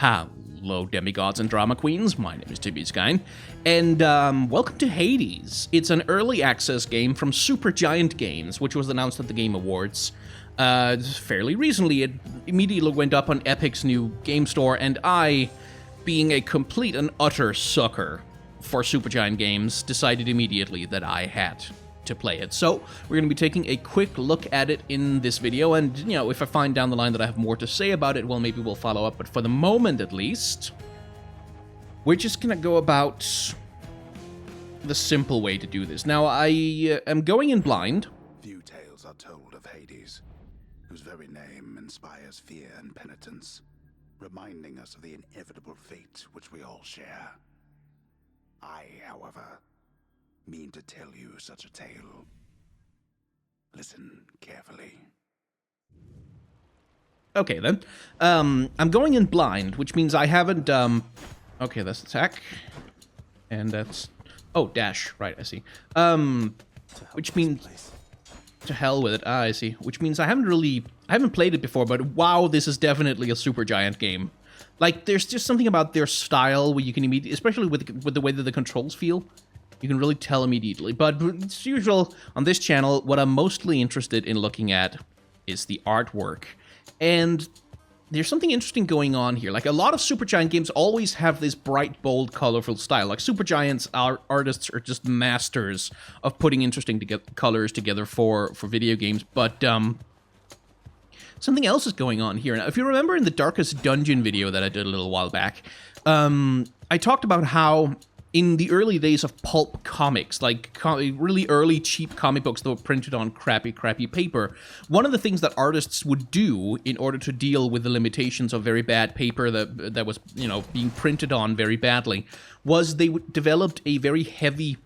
Hello, demigods and drama queens. My name is Tibbyskine, and welcome to Hades. It's an early access game from Supergiant Games, which was announced at the Game Awards fairly recently. It immediately went up on Epic's new game store, and I, being a complete and utter sucker for Supergiant Games, decided immediately that I had to play it. So we're going to be taking a quick look at it in this video, and you know, if I find down the line that I have more to say about it, well, maybe we'll follow up, but for the moment at least, we're just going to go about the simple way to do this. Now, I am going in blind. Few tales are told of Hades, whose very name inspires fear and penitence, reminding us of the inevitable fate which we all share. I, however, mean to tell you such a tale. Listen carefully. Okay, then. I'm going in blind, which means I haven't, okay, that's attack. And that's... Oh, dash. Right, I see. Which means... To hell with it. Ah, I see. Which means I haven't played it before, but wow, this is definitely a Supergiant game. Like, there's just something about their style where you can immediately... Especially with the way that the controls feel. You can really tell immediately, but as usual on this channel, what I'm mostly interested in looking at is the artwork. And there's something interesting going on here. Like, a lot of Supergiant games always have this bright, bold, colorful style. Like, Supergiant's artists are just masters of putting interesting colors together for video games, but something else is going on here. Now, if you remember in the Darkest Dungeon video that I did a little while back, I talked about how in the early days of pulp comics, like really early cheap comic books that were printed on crappy paper, one of the things that artists would do in order to deal with the limitations of very bad paper that was, you know, being printed on very badly, was they developed a very heavy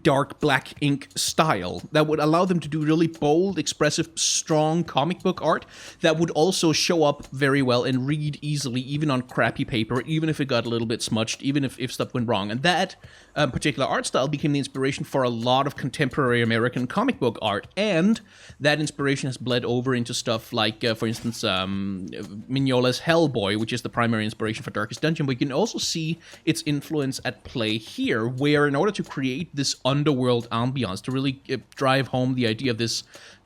dark black ink style that would allow them to do really bold, expressive, strong comic book art that would also show up very well and read easily, even on crappy paper, even if it got a little bit smudged, even if stuff went wrong. And that particular art style became the inspiration for a lot of contemporary American comic book art, and that inspiration has bled over into stuff like, for instance, Mignola's Hellboy, which is the primary inspiration for Darkest Dungeon, but you can also see its influence at play here, where in order to create this underworld ambiance, to really drive home the idea of this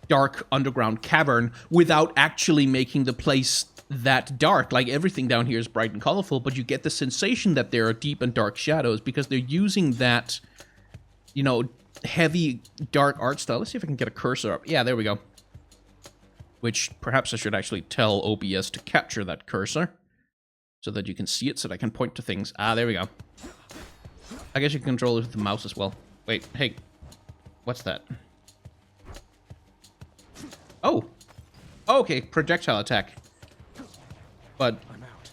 dark underground cavern without actually making the place that dark. Like, everything down here is bright and colorful, but you get the sensation that there are deep and dark shadows because they're using that, you know, heavy dark art style. Let's see if I can get a cursor up. Yeah, there we go. Which perhaps I should actually tell OBS to capture that cursor so that you can see it, so that I can point to things. Ah, there we go. I guess you can control it with the mouse as well. Wait, hey, what's that? Oh, okay, projectile attack. But I'm out.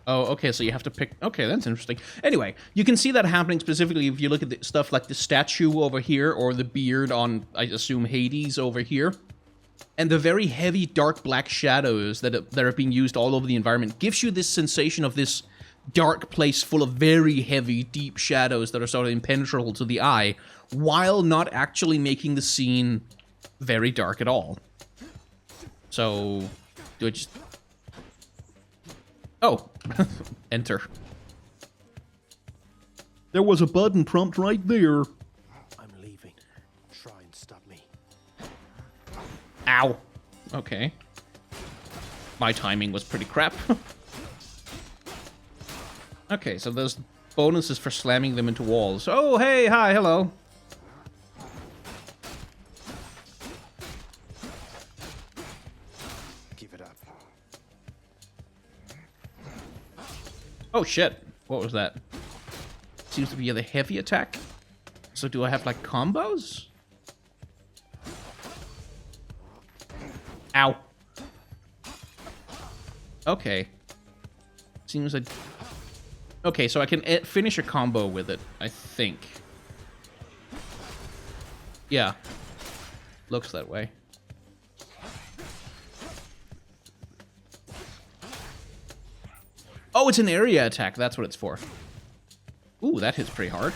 Oh, okay, so you have to pick... Okay, that's interesting. Anyway, you can see that happening specifically if you look at the stuff like the statue over here, or the beard on, I assume, Hades over here. And the very heavy dark black shadows that are being used all over the environment gives you this sensation of this dark place full of very heavy, deep shadows that are sort of impenetrable to the eye, while not actually making the scene very dark at all. So, do I just... Oh, enter. There was a button prompt right there. I'm leaving. Try and stop me. Ow. Okay. My timing was pretty crap. Okay, so there's bonuses for slamming them into walls. Oh, hey, hi, hello. Give it up. Oh, shit. What was that? Seems to be the heavy attack. So do I have, like, combos? Ow. Okay. Seems like... Okay, so I can finish a combo with it, I think. Yeah. Looks that way. Oh, it's an area attack. That's what it's for. Ooh, that hits pretty hard.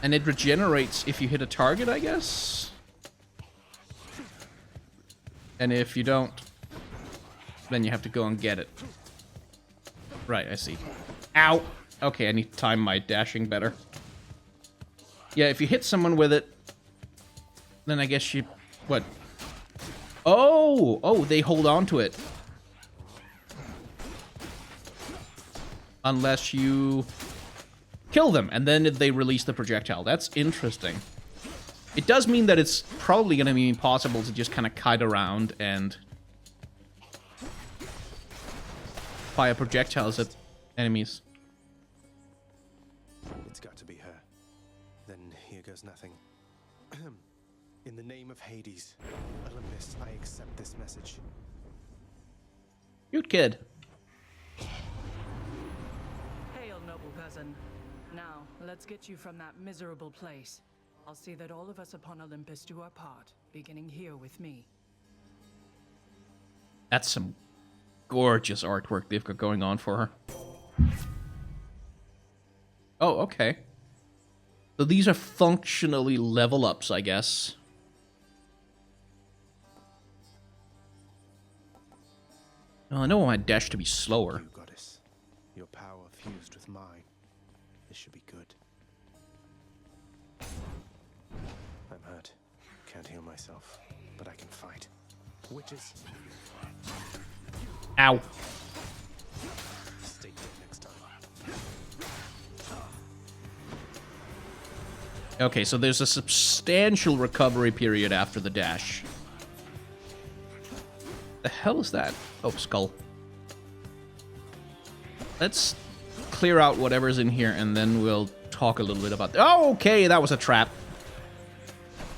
And it regenerates if you hit a target, I guess? And if you don't... then you have to go and get it. Right, I see. Ow! Okay, I need to time my dashing better. Yeah, if you hit someone with it, then I guess you... What? Oh! Oh, they hold on to it. Unless you kill them, and then they release the projectile. That's interesting. It does mean that it's probably going to be impossible to just kind of kite around and fire projectiles at enemies. It's got to be her. Then here goes nothing. In the name of Hades, Olympus, I accept this message. Cute kid. Hail, noble cousin. Now, let's get you from that miserable place. I'll see that all of us upon Olympus do our part, beginning here with me. That's some gorgeous artwork they've got going on for her. Oh, okay. So these are functionally level ups, I guess. Well, I don't want my dash to be slower. You, goddess. Your power fused with mine. This should be good. I'm hurt. Can't heal myself, but I can fight. Witches. Ow. Stay dead next time. Okay, so there's a substantial recovery period after the dash. The hell is that? Oh, skull. Let's clear out whatever's in here, and then we'll talk a little bit about... Oh, okay, that was a trap.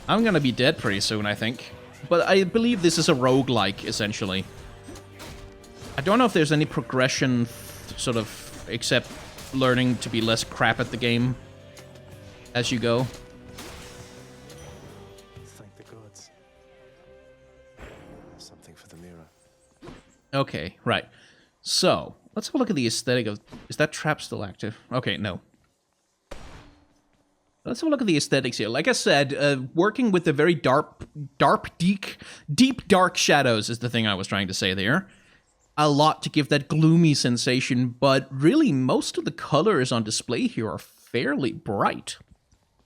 I'm gonna be dead pretty soon, I think. But I believe this is a roguelike, essentially. I don't know if there's any progression, sort of, except learning to be less crap at the game as you go. Thank the gods. Something for the mirror. Okay, right. So, let's have a look at the aesthetic of... Is that trap still active? Okay, no. Let's have a look at the aesthetics here. Like I said, working with the very deep dark shadows is the thing I was trying to say there. A lot to give that gloomy sensation, but really most of the colors on display here are fairly bright.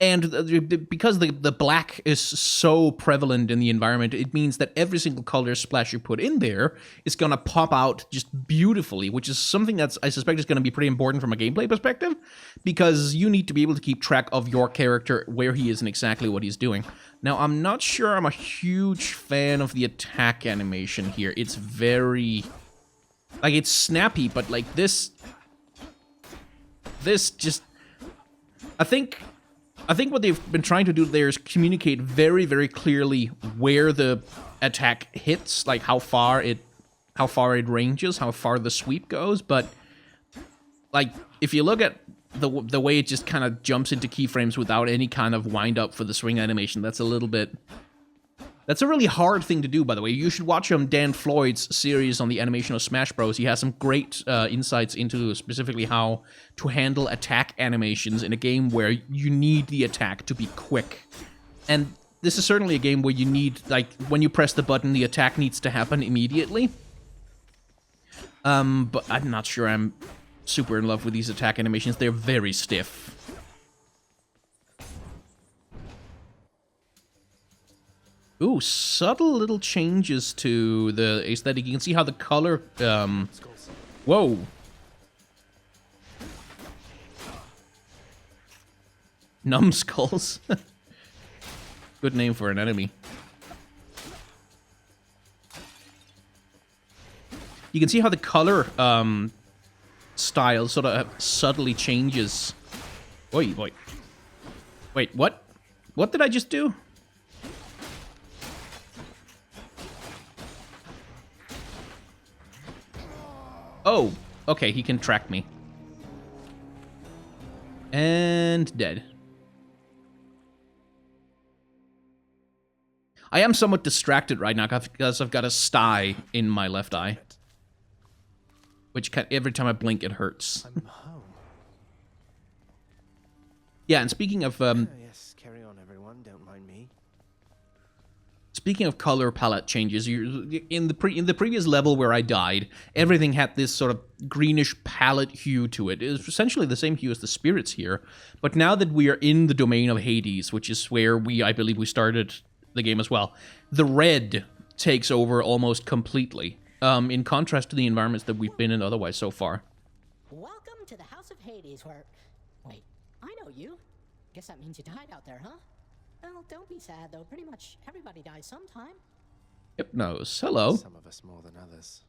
And because the black is so prevalent in the environment, it means that every single color splash you put in there is going to pop out just beautifully, which is something that's, I suspect, is going to be pretty important from a gameplay perspective, because you need to be able to keep track of your character, where he is and exactly what he's doing. Now, I'm not sure I'm a huge fan of the attack animation here. It's very... Like, it's snappy, but, like, this just... I think what they've been trying to do there is communicate very, very clearly where the attack hits, like how far it ranges, how far the sweep goes. But like if you look at the way it just kind of jumps into keyframes without any kind of wind up for the swing animation, that's a really hard thing to do, by the way. You should watch Dan Floyd's series on the animation of Smash Bros. He has some great insights into specifically how to handle attack animations in a game where you need the attack to be quick. And this is certainly a game where you need, like, when you press the button, the attack needs to happen immediately. But I'm not sure I'm super in love with these attack animations. They're very stiff. Ooh, subtle little changes to the aesthetic. You can see how the color, whoa. Numbskulls. Good name for an enemy. You can see how the color, style sort of subtly changes. Oi, boy. Wait, what? What did I just do? Oh, okay, he can track me. And dead. I am somewhat distracted right now because I've got a sty in my left eye. Which every time I blink, it hurts. I'm home. Yeah, and speaking of... Yes, carry on, everyone. Don't mind me. speaking of color palette changes, in the previous level where I died, everything had this sort of greenish palette hue to it. It was essentially the same hue as the spirits here. But now that we are in the domain of Hades, which is where I believe we started the game as well, the red takes over almost completely, in contrast to the environments that we've been in otherwise so far. Welcome to the House of Hades, where... Wait, I know you. Guess that means you died out there, huh? Well, don't be sad, though. Pretty much everybody dies sometime. Hypnos, hello. Some of us more than others.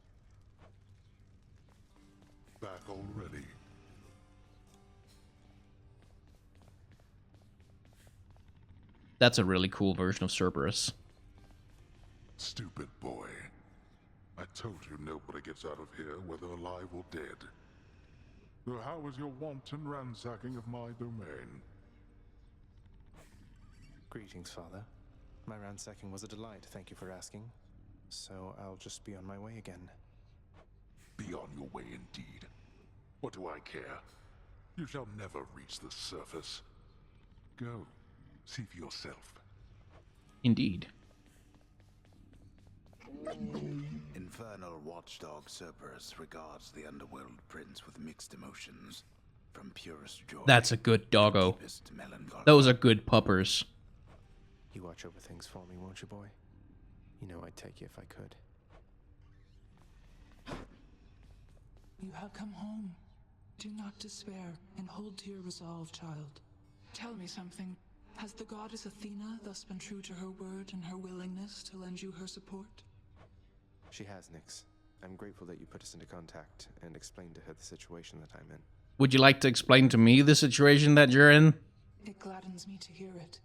Back already. That's a really cool version of Cerberus. Stupid boy. I told you nobody gets out of here, whether alive or dead. So how was your wanton ransacking of my domain? Greetings, Father. My ransacking was a delight, thank you for asking. So I'll just be on my way again. Be on your way indeed. What do I care? You shall never reach the surface. Go, see for yourself. Indeed. Infernal watchdog Cerberus regards the underworld prince with mixed emotions, from purest joy. That's a good doggo. Deepest melancholy. Those are good puppers. You watch over things for me, won't you, boy? You know I'd take you if I could. You have come home. Do not despair, and hold to your resolve, child. Tell me something. Has the goddess Athena thus been true to her word and her willingness to lend you her support? She has, Nyx. I'm grateful that you put us into contact and explained to her the situation that I'm in. Would you like to explain to me the situation that you're in? It gladdens me to hear it.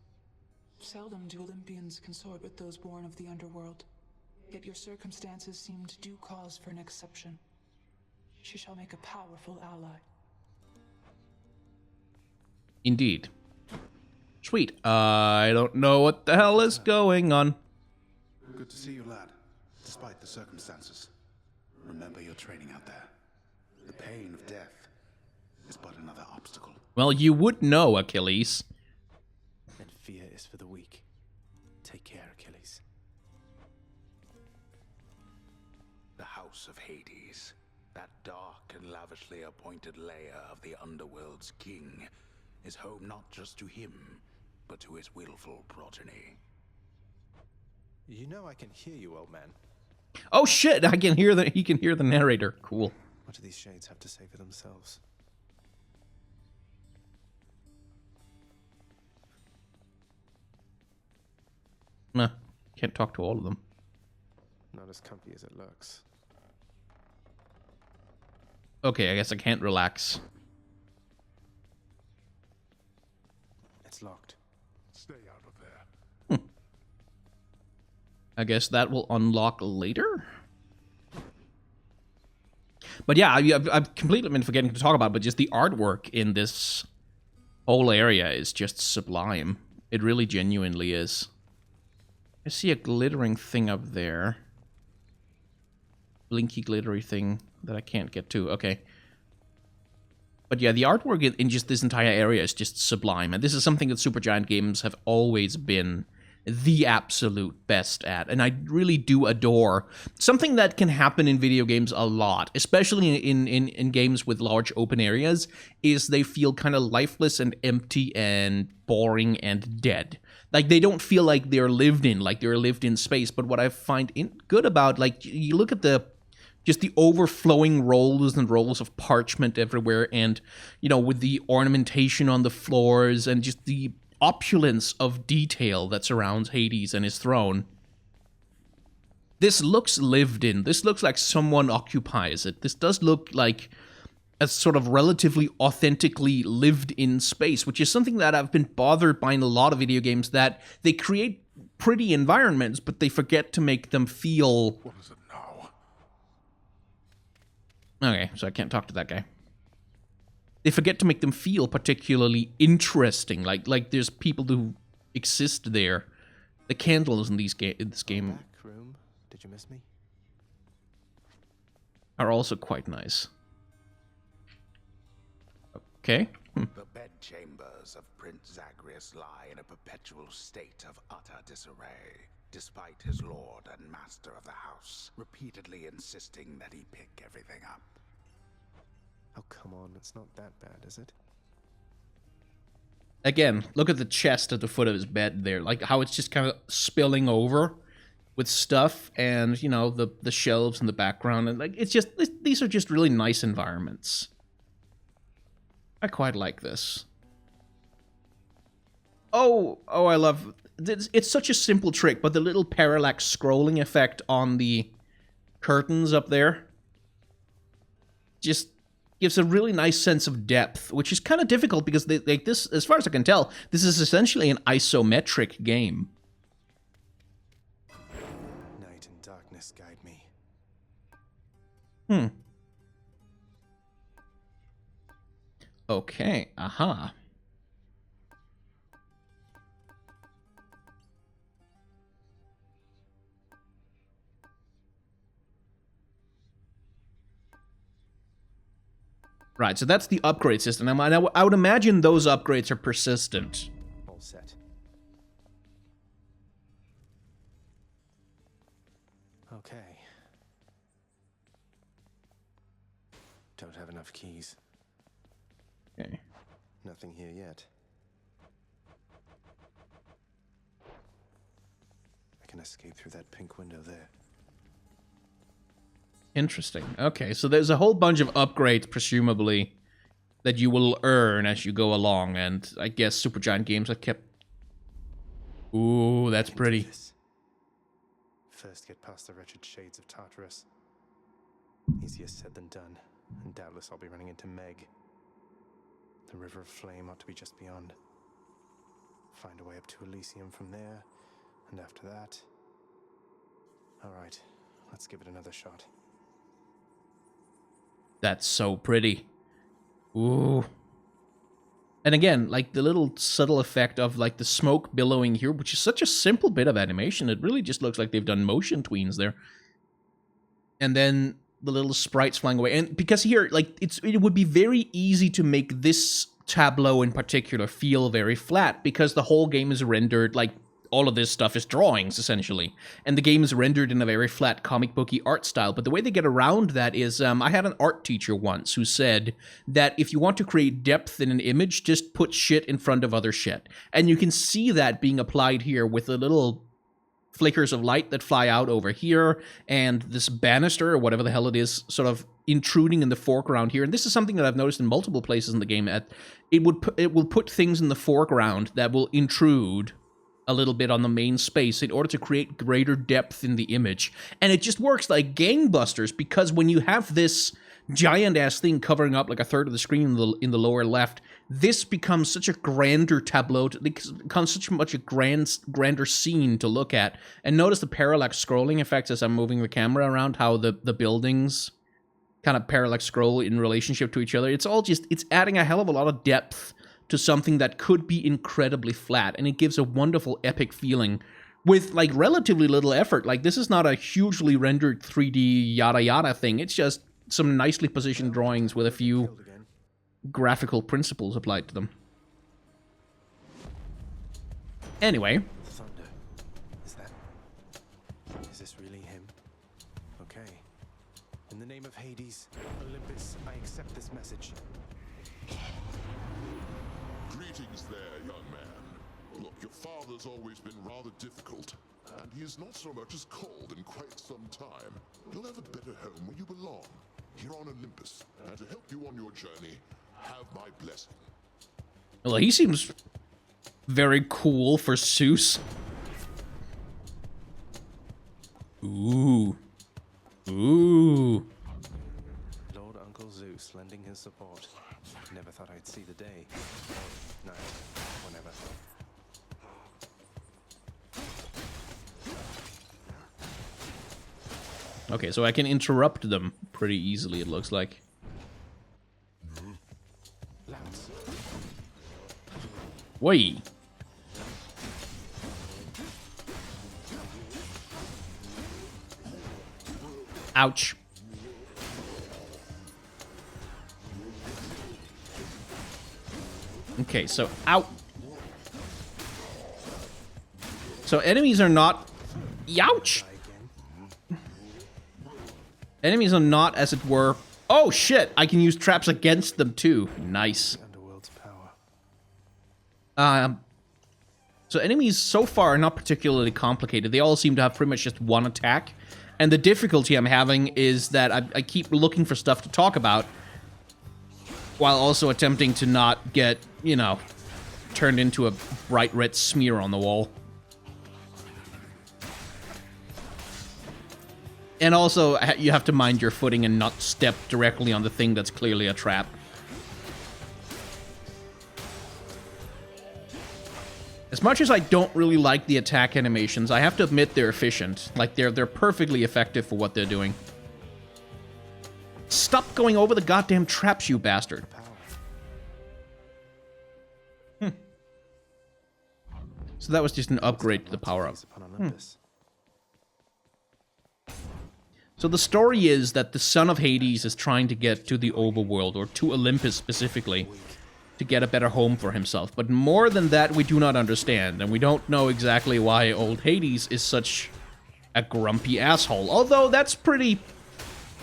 Seldom do Olympians consort with those born of the underworld, yet your circumstances seemed due cause for an exception. She shall make a powerful ally. Indeed. Sweet. I don't know what the hell is going on. Good to see you, lad. Despite the circumstances. Remember your training out there. The pain of death is but another obstacle. Well, you would know, Achilles. And fear is for the weak. Take care, Achilles. The House of Hades, that dark and lavishly appointed lair of the underworld's king, is home not just to him, but to his willful progeny. You know I can hear you, old man. Oh shit! He can hear the narrator. Cool. What do these shades have to say for themselves? Nah, can't talk to all of them. Not as comfy as it looks. Okay, I guess I can't relax. It's locked. Stay out of there. I guess that will unlock later? But yeah, I've completely been forgetting to talk about it, but just the artwork in this whole area is just sublime. It really genuinely is. I see a glittering thing up there. Blinky glittery thing that I can't get to. Okay. But yeah, the artwork in just this entire area is just sublime. And this is something that Supergiant Games have always been the absolute best at. And I really do adore something that can happen in video games a lot, especially in games with large open areas, is they feel kind of lifeless and empty and boring and dead. Like, they don't feel like they're lived in space. But what I find good about, like, you look at just the overflowing rolls and rolls of parchment everywhere, and, you know, with the ornamentation on the floors and just the opulence of detail that surrounds Hades and his throne. This looks lived in. This looks like someone occupies it. This does look like a sort of relatively authentically lived in space, which is something that I've been bothered by in a lot of video games, that they create pretty environments, but they forget to make them feel... What is it now? Okay, so I can't talk to that guy. They forget to make them feel particularly interesting, like there's people who exist there. The candles in this game Back room? Did you miss me? are also quite nice. Okay. The bedchambers of Prince Zagreus lie in a perpetual state of utter disarray. despite his lord and master of the house repeatedly insisting that he pick everything up. Oh, come on, it's not that bad, is it? Again, look at the chest at the foot of his bed there. Like how it's just kind of spilling over with stuff, and, you know, the shelves in the background. And like it's just, these are just really nice environments. I quite like this. Oh, I love... It's such a simple trick, but the little parallax scrolling effect on the curtains up there just gives a really nice sense of depth, which is kind of difficult because like this, as far as I can tell, this is essentially an isometric game. Night and darkness guide me. Okay, aha. Right, so that's the upgrade system. And I would imagine those upgrades are persistent. All set. Okay. Don't have enough keys. Okay. Nothing here yet. I can escape through that pink window there. Interesting. Okay, so there's a whole bunch of upgrades, presumably, that you will earn as you go along, and I guess Supergiant Games have kept... Ooh, that's pretty. First get past the wretched shades of Tartarus. Easier said than done, and doubtless I'll be running into Meg. The River of Flame ought to be just beyond. Find a way up to Elysium from there, and after that... Alright, let's give it another shot. That's so pretty. Ooh. And again, like the little subtle effect of like the smoke billowing here, which is such a simple bit of animation. It really just looks like they've done motion tweens there. And then the little sprites flying away. And because here, like, it would be very easy to make this tableau in particular feel very flat, because the whole game is rendered, like, all of this stuff is drawings, essentially. And the game is rendered in a very flat comic booky art style. But the way they get around that is, I had an art teacher once who said that if you want to create depth in an image, just put shit in front of other shit. And you can see that being applied here with the little flickers of light that fly out over here, and this banister, or whatever the hell it is, sort of intruding in the foreground here. And this is something that I've noticed in multiple places in the game. It will put things in the foreground that will intrude a little bit on the main space in order to create greater depth in the image. And it just works like gangbusters, because when you have this giant-ass thing covering up like a third of the screen in the lower left, this becomes such a grander tableau, it becomes such much a grander scene to look at. And notice the parallax scrolling effects as I'm moving the camera around, how the buildings kind of parallax scroll in relationship to each other. It's all just, it's adding a hell of a lot of depth to something that could be incredibly flat, and it gives a wonderful epic feeling with like relatively little effort. Like, this is not a hugely rendered 3D yada yada thing. It's just some nicely positioned drawings with a few graphical principles applied to them. Anyway. Thunder. Is this really him? Okay. In the name of Hades, Olympus, I accept this message. Greetings there, young man. Look, your father's always been rather difficult, and he is not so much as called in quite some time. You'll have a better home where you belong, here on Olympus. And to help you on your journey, have my blessing. Well, he seems very cool for Zeus. Ooh. Ooh. Lord Uncle Zeus lending his support. Never thought I'd see the day. No, whenever. Okay, so I can interrupt them pretty easily, it looks like. Lance. Wait. Ouch. Okay, so out. So enemies are not Youch! Die again. Enemies are not, as it were... Oh, shit! I can use traps against them, too. Nice. The underworld's power. So enemies so far are not particularly complicated. They all seem to have pretty much just one attack. And the difficulty I'm having is that I keep looking for stuff to talk about, while also attempting to not get, you know, turned into a bright red smear on the wall. And also, you have to mind your footing and not step directly on the thing that's clearly a trap. As much as I don't really like the attack animations, I have to admit they're efficient. Like, they're perfectly effective for what they're doing. Stop going over the goddamn traps, you bastard. So that was just an upgrade to the power-up. So the story is that the son of Hades is trying to get to the overworld, or to Olympus specifically, to get a better home for himself. But more than that, we do not understand, and we don't know exactly why old Hades is such a grumpy asshole. Although that's pretty...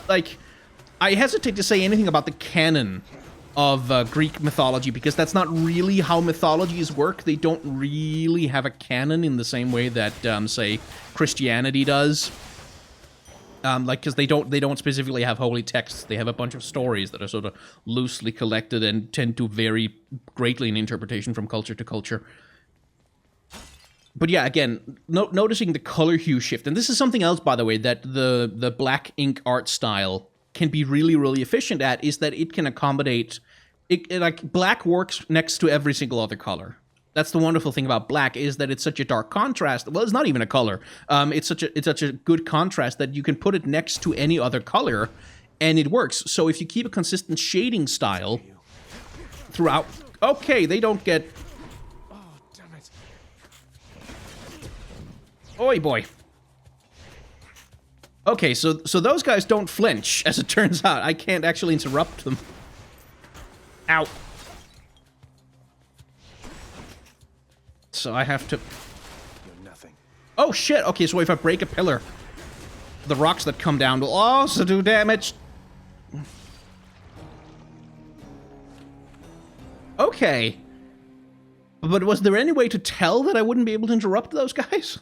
like, I hesitate to say anything about the canon of Greek mythology, because that's not really how mythologies work. They don't really have a canon in the same way that, say, Christianity does. Like, because they don't specifically have holy texts. They have a bunch of stories that are sort of loosely collected and tend to vary greatly in interpretation from culture to culture. But yeah, again, noticing the color hue shift, and this is something else, by the way, that the black ink art style can be really, really efficient at, is that it can accommodate... like, black works next to every single other color. That's the wonderful thing about black, is that it's such a dark contrast. Well, it's not even a color. It's such a good contrast that you can put it next to any other color, and it works. So if you keep a consistent shading style throughout... Okay, they don't get... Oh, damn it. Oi, boy. Okay, so those guys don't flinch, as it turns out. I can't actually interrupt them. Ow. So I have to... You're nothing. Oh, shit. Okay, so if I break a pillar, the rocks that come down will also do damage. Okay. But was there any way to tell that I wouldn't be able to interrupt those guys?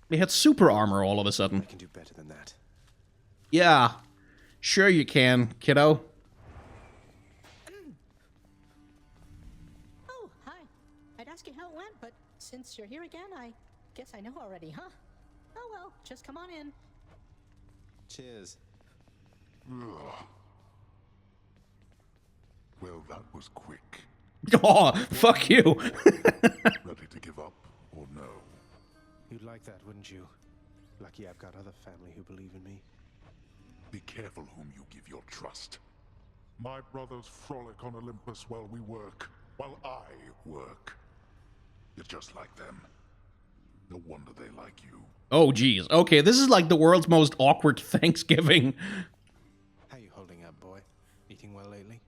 They had super armor all of a sudden. I can do better than that. Yeah. Sure you can, kiddo. Oh, hi. I'd ask you how it went, but since you're here again, I guess I know already, huh? Oh well, just come on in. Cheers. Well, that was quick. Oh, fuck you. Ready to give up or no? You'd like that, wouldn't you? Lucky I've got other family who believe in me. Be careful whom you give your trust. My brothers frolic on Olympus while we work, while I work. You're just like them. No wonder they like you. Oh, geez. Okay, this is like the world's most awkward Thanksgiving. How you holding up, boy? Eating well lately?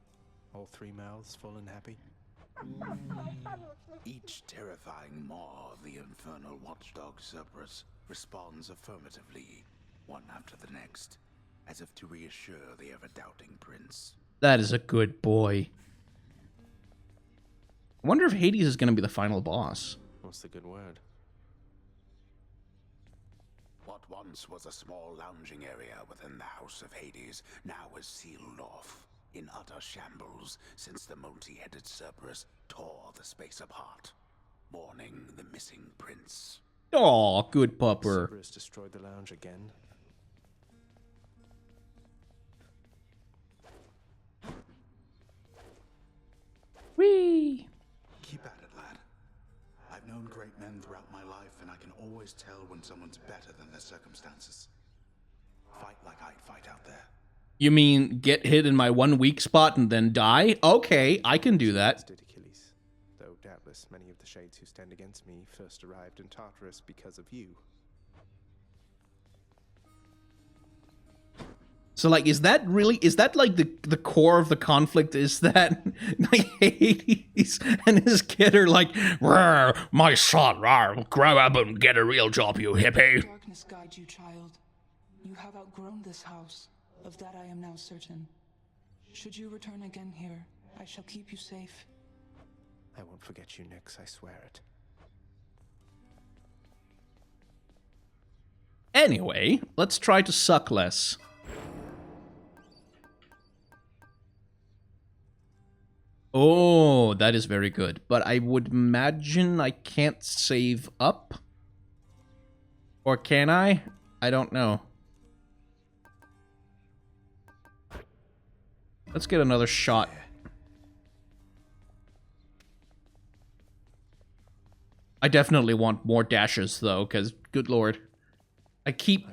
All three mouths full and happy? Each terrifying maw of the infernal watchdog Cerberus responds affirmatively, one after the next, as if to reassure the ever-doubting prince. That is a good boy. I wonder if Hades is going to be the final boss. What's the good word? What once was a small lounging area within the House of Hades now is sealed off, in utter shambles, since the multi-headed Cerberus tore the space apart, mourning the missing prince. Aw, good pupper. Cerberus destroyed the lounge again. Whee! Keep at it, lad. I've known great men throughout my life, and I can always tell when someone's better than their circumstances. Fight like I'd fight out there. You mean get hit in my one weak spot and then die? Okay, I can do that. Did Achilles, though doubtless many of the shades who stand against me first arrived in Tartarus because of you. So, like, is that like the core of the conflict? Is that like Hades and his kid are like, "Rawr, my son, rawr, grow up and get a real job, you hippie." Darkness guide you, child. You have outgrown this house. Of that I am now certain. Should you return again here, I shall keep you safe. I won't forget you, Nyx, I swear it. Anyway, let's try to suck less. Oh, that is very good. But I would imagine I can't save up. Or can I? I don't know. Let's get another shot. I definitely want more dashes, though, because, good lord. I keep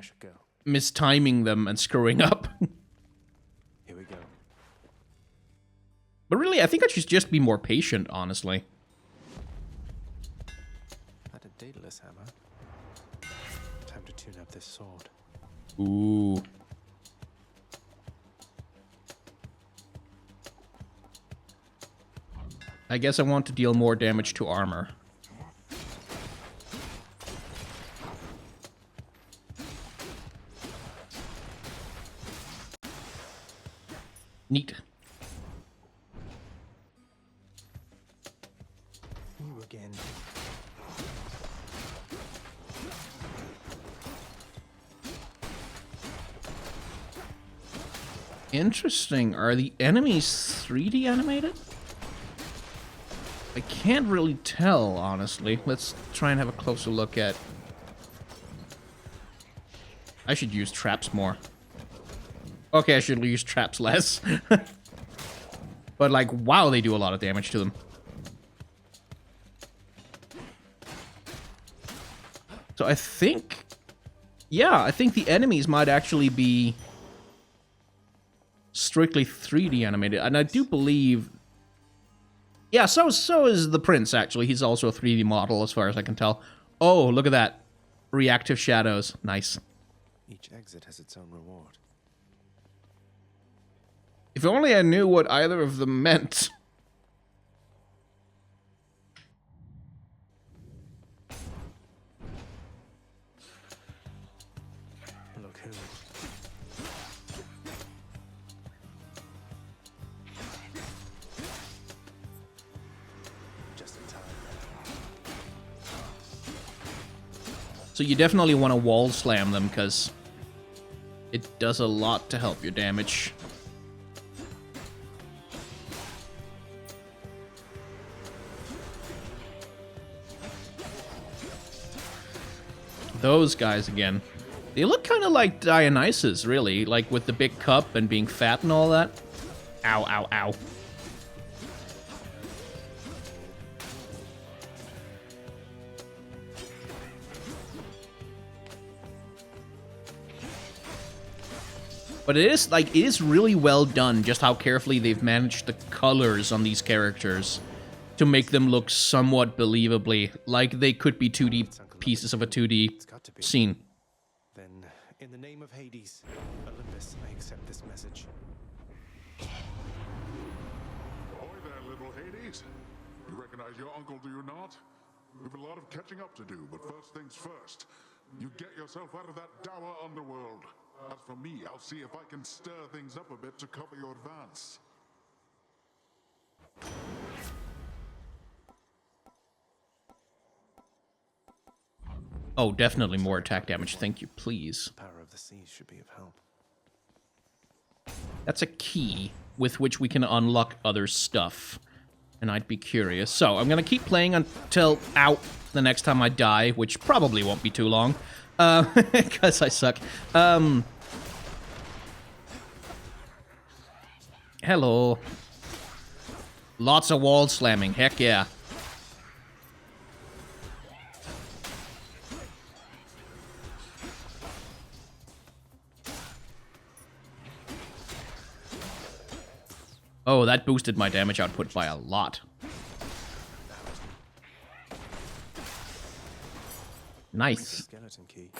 mistiming them and screwing up. Here we go. But really, I think I should just be more patient, honestly. At a Daedalus hammer. Time to tune up this sword. Ooh. I guess I want to deal more damage to armor. Neat. You again. Interesting. Are the enemies 3D animated? I can't really tell, honestly. Let's try and have a closer look at... I should use traps more. Okay, I should use traps less. But, like, wow, they do a lot of damage to them. So I think... Yeah, I think the enemies might actually be strictly 3D animated. And I do believe... Yeah, so is the prince, actually. He's also a 3D model, as far as I can tell. Oh, look at that. Reactive shadows. Nice. Each exit has its own reward. If only I knew what either of them meant. Look who. Just in time. So you definitely want to wall slam them, because it does a lot to help your damage. Those guys again. They look kind of like Dionysus, really. Like with the big cup and being fat and all that. Ow, ow, ow. But it is really well done, just how carefully they've managed the colors on these characters to make them look somewhat believably like they could be 2D pieces of a 2D scene. Then, in the name of Hades, Olympus, I accept this message. Ahoy there, little Hades. You recognize your uncle, do you not? We've a lot of catching up to do, but first things first. You get yourself out of that dour underworld. As for me, I'll see if I can stir things up a bit to cover your advance. Oh, definitely more attack damage. Thank you, please. The power of the seas should be of help. That's a key with which we can unlock other stuff. And I'd be curious. So, I'm going to keep playing until out the next time I die, which probably won't be too long. Because I suck. Hello. Lots of wall slamming. Heck yeah. Oh, that boosted my damage output by a lot. Nice. Skeleton key.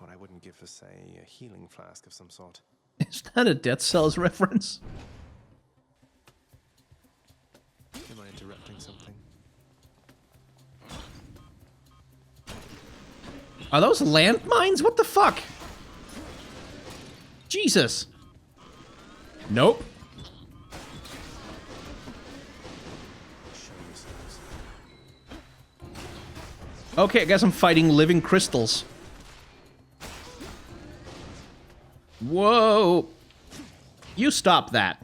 what I wouldn't give for, say, a healing flask of some sort. Is that a Dead Cells reference? Am I interrupting something? Are those landmines? What the fuck? Jesus. Nope. Show yourselves. Okay, I guess I'm fighting living crystals. Whoa. You stop that.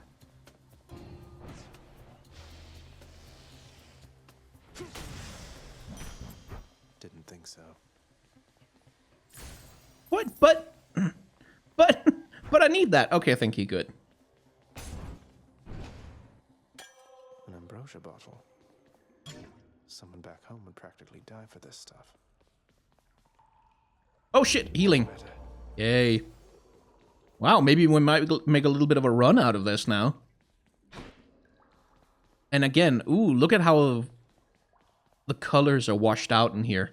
Didn't think so. What? But I need that. Okay, thank you. Good. An ambrosia bottle. Someone back home would practically die for this stuff. Oh shit, healing. Better. Yay. Wow, maybe we might make a little bit of a run out of this now. And again, ooh, look at how the colors are washed out in here.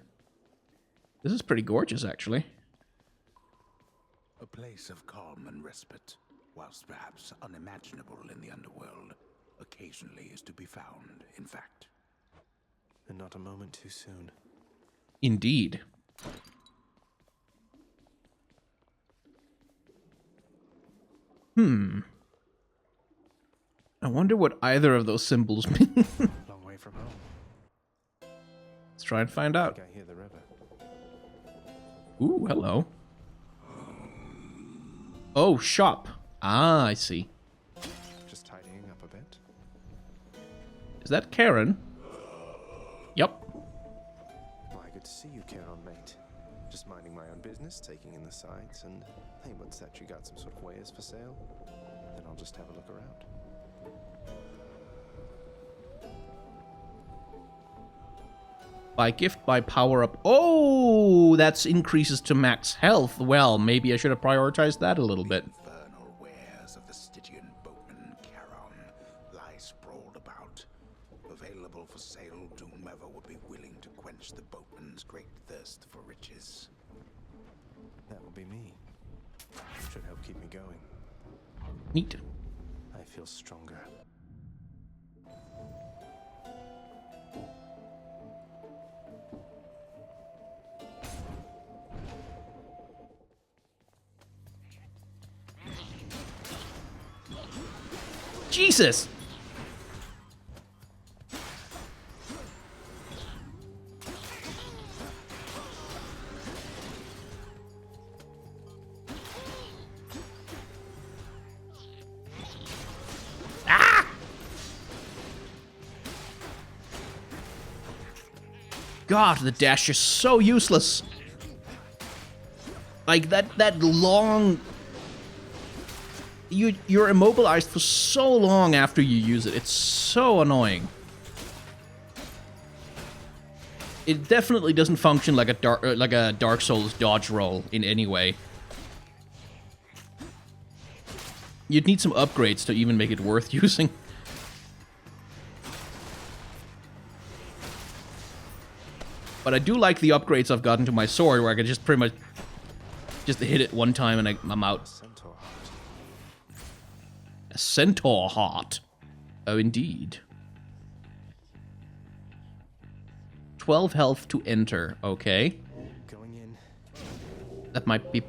This is pretty gorgeous, actually. A place of calm and respite, whilst perhaps unimaginable in the underworld, occasionally is to be found, in fact. And not a moment too soon. Indeed. I wonder what either of those symbols mean. Long way from home. Let's try and find out. I think I hear the river. Ooh, hello. Oh, shop. Ah, I see. Just tidying up a bit. Is that Karen? Yep. Why, good to see you, Karen, mate. Just minding my own business, taking in the sights, and hey, what's that? You got some sort of wares for sale? Then I'll just have a look around. Buy gift, buy power up. Oh, that's increases to max health. Well, maybe I should have prioritized that a little bit. Infernal wares of the Stygian boatman Charon lie sprawled about, available for sale to whomever would be willing to quench the boatman's great thirst for riches. That will be me. Should help keep me going. Neat. I feel stronger. Jesus! Ah! God, the dash is so useless. Like that long... You're immobilized for so long after you use it. It's so annoying. It definitely doesn't function like a Dark Souls dodge roll in any way. You'd need some upgrades to even make it worth using. But I do like the upgrades I've gotten to my sword, where I can just pretty much just hit it one time and I'm out. Centaur heart. A centaur heart. Oh, indeed. 12 health to enter. Okay. Going in. That might be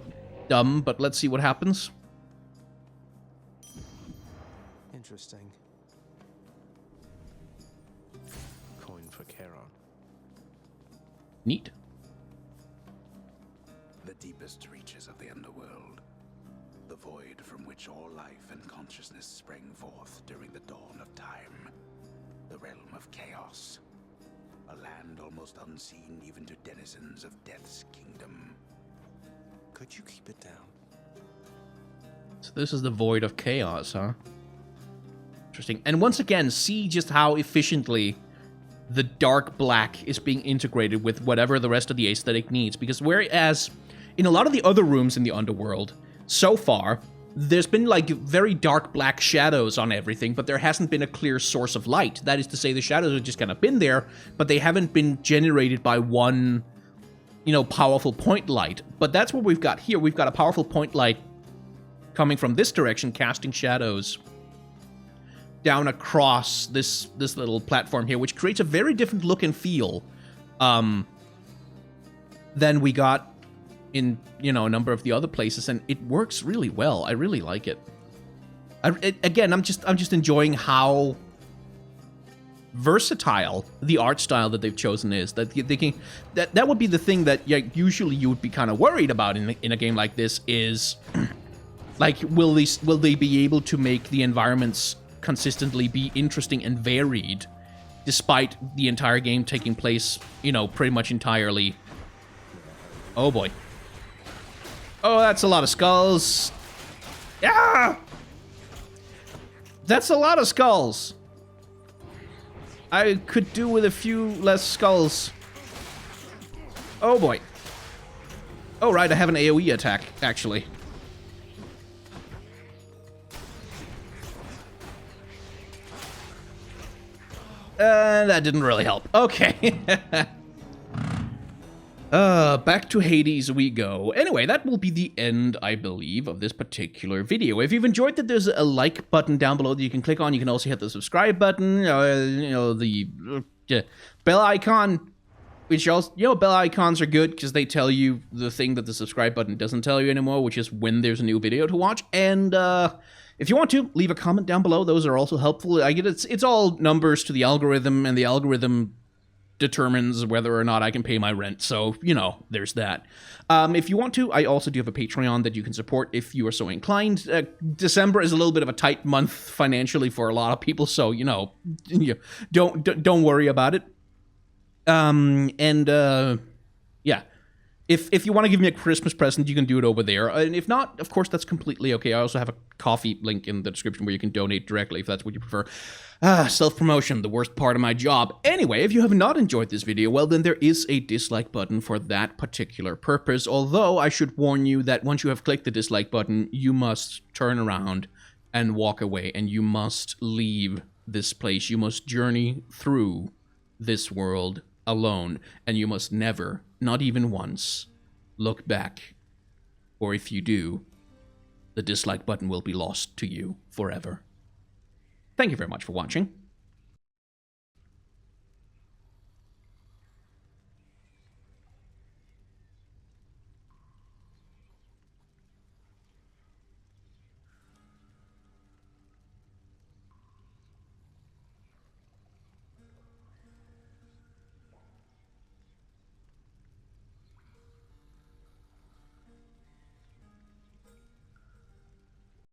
dumb, but let's see what happens. Interesting. Coin for Charon. Neat. The deepest reaches of the underworld, the void from which all life and consciousness sprang forth during the dawn of time, the realm of chaos, a land almost unseen even to denizens of Death's kingdom. Could you keep it down? So this is the void of chaos, huh? Interesting. And once again, see just how efficiently the dark black is being integrated with whatever the rest of the aesthetic needs. Because whereas in a lot of the other rooms in the underworld, so far, there's been like very dark black shadows on everything, but there hasn't been a clear source of light. That is to say, the shadows have just kind of been there, but they haven't been generated by one you know, powerful point light. But that's what we've got here. We've got a powerful point light coming from this direction, casting shadows down across this little platform here, which creates a very different look and feel than we got in, you know, a number of the other places, and it works really well. I really like it. Again, I'm just enjoying how versatile the art style that they've chosen is. That they can, that would be the thing that usually you would be kind of worried about in a game like this is like, will they be able to make the environments consistently be interesting and varied, despite the entire game taking place, you know, pretty much entirely. Oh boy. Oh, that's a lot of skulls. Yeah! That's a lot of skulls. I could do with a few less skulls. Oh boy. Oh right, I have an AoE attack, actually. That didn't really help. Okay. Back to Hades we go. Anyway, that will be the end, I believe, of this particular video. If you've enjoyed it, there's a like button down below that you can click on. You can also hit the subscribe button, you know, the bell icon, which also, you know, bell icons are good because they tell you the thing that the subscribe button doesn't tell you anymore, which is when there's a new video to watch. And, if you want to, leave a comment down below. Those are also helpful. I get it's all numbers to the algorithm, and the algorithm determines whether or not I can pay my rent. So, you know, there's that. If you want to, I also do have a Patreon that you can support if you are so inclined. December is a little bit of a tight month financially for a lot of people, so, you know, don't worry about it. Yeah. If you want to give me a Christmas present, you can do it over there. And if not, of course, that's completely okay. I also have a Ko-fi link in the description where you can donate directly if that's what you prefer. Self-promotion, the worst part of my job. Anyway, if you have not enjoyed this video, well, then there is a dislike button for that particular purpose. Although, I should warn you that once you have clicked the dislike button, you must turn around and walk away. And you must leave this place. You must journey through this world alone. And you must never, not even once, look back. Or if you do, the dislike button will be lost to you forever. Thank you very much for watching.